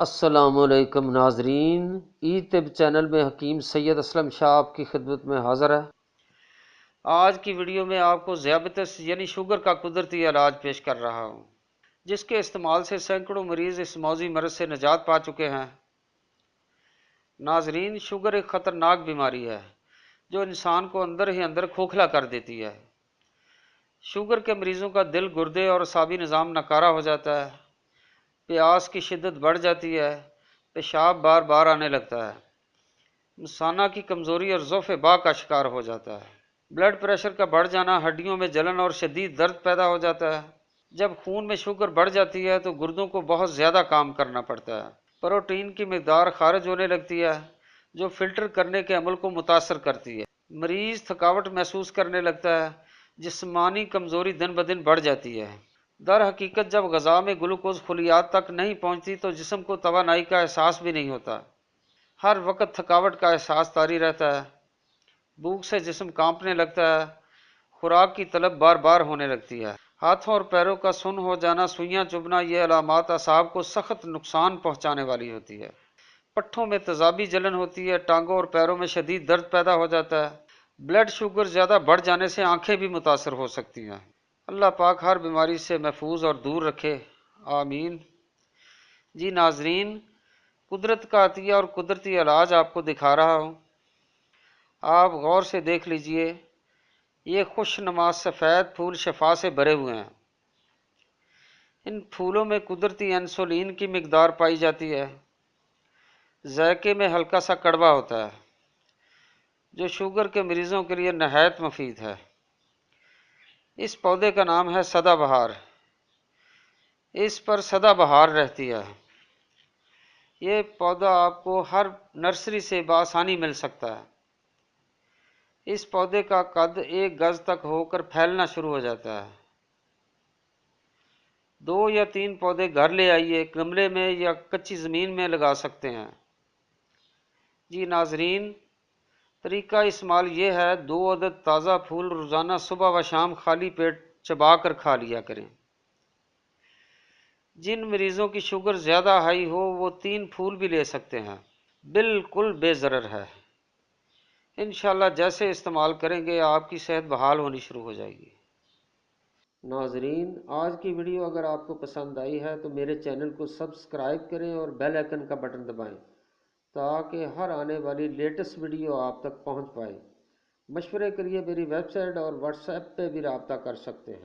السلام علیکم ناظرین، ای طب چینل میں حکیم سید اسلم شاہ آپ کی خدمت میں حاضر ہے۔ آج کی ویڈیو میں آپ کو ذیابیطس یعنی شوگر کا قدرتی علاج پیش کر رہا ہوں، جس کے استعمال سے سینکڑوں مریض اس موذی مرض سے نجات پا چکے ہیں۔ ناظرین، شوگر ایک خطرناک بیماری ہے جو انسان کو اندر ہی اندر کھوکھلا کر دیتی ہے۔ شوگر کے مریضوں کا دل، گردے اور اعصابی نظام ناکارہ ہو جاتا ہے، پیاس کی شدت بڑھ جاتی ہے، پیشاب بار بار آنے لگتا ہے، مثانہ کی کمزوری اور ضعف باء کا شکار ہو جاتا ہے۔ بلڈ پریشر کا بڑھ جانا، ہڈیوں میں جلن اور شدید درد پیدا ہو جاتا ہے۔ جب خون میں شوگر بڑھ جاتی ہے تو گردوں کو بہت زیادہ کام کرنا پڑتا ہے، پروٹین کی مقدار خارج ہونے لگتی ہے جو فلٹر کرنے کے عمل کو متاثر کرتی ہے۔ مریض تھکاوٹ محسوس کرنے لگتا ہے، جسمانی کمزوری دن بدن بڑھ جاتی ہے۔ در حقیقت جب غذا میں گلوکوز خلیات تک نہیں پہنچتی تو جسم کو توانائی کا احساس بھی نہیں ہوتا۔ ہر وقت تھکاوٹ کا احساس طاری رہتا ہے، بھوک سے جسم کانپنے لگتا ہے، خوراک کی طلب بار بار ہونے لگتی ہے۔ ہاتھوں اور پیروں کا سن ہو جانا، سوئیاں چبھنا، یہ علامات اعصاب کو سخت نقصان پہنچانے والی ہوتی ہے۔ پٹھوں میں تیزابی جلن ہوتی ہے، ٹانگوں اور پیروں میں شدید درد پیدا ہو جاتا ہے۔ بلڈ شوگر زیادہ بڑھ جانے سے آنکھیں بھی متاثر ہو سکتی ہیں۔ اللہ پاک ہر بیماری سے محفوظ اور دور رکھے، آمین۔ جی ناظرین، قدرت کا عطیہ اور قدرتی علاج آپ کو دکھا رہا ہوں، آپ غور سے دیکھ لیجئے۔ یہ خوش نما سفید پھول شفا سے بھرے ہوئے ہیں۔ ان پھولوں میں قدرتی انسولین کی مقدار پائی جاتی ہے، ذائقے میں ہلکا سا کڑوا ہوتا ہے، جو شوگر کے مریضوں کے لیے نہایت مفید ہے۔ اس پودے کا نام ہے سدا بہار۔ اس پر سدا بہار رہتی ہے۔ یہ پودا آپ کو ہر نرسری سے بآسانی مل سکتا ہے۔ اس پودے کا قد 1 گز تک ہو کر پھیلنا شروع ہو جاتا ہے۔ 2 یا 3 پودے گھر لے آئیے، گملے میں یا کچی زمین میں لگا سکتے ہیں۔ جی ناظرین، طریقہ استعمال یہ ہے، 2 عدد تازہ پھول روزانہ صبح و شام خالی پیٹ چبا کر کھا لیا کریں۔ جن مریضوں کی شوگر زیادہ ہائی ہو وہ 3 پھول بھی لے سکتے ہیں، بالکل بے ضرر ہے۔ انشاءاللہ جیسے استعمال کریں گے آپ کی صحت بحال ہونی شروع ہو جائے گی۔ ناظرین، آج کی ویڈیو اگر آپ کو پسند آئی ہے تو میرے چینل کو سبسکرائب کریں اور بیل آئیکن کا بٹن دبائیں تاکہ ہر آنے والی لیٹسٹ ویڈیو آپ تک پہنچ پائے۔ مشورے کے لیے میری ویب سائٹ اور واٹس ایپ پہ بھی رابطہ کر سکتے ہیں۔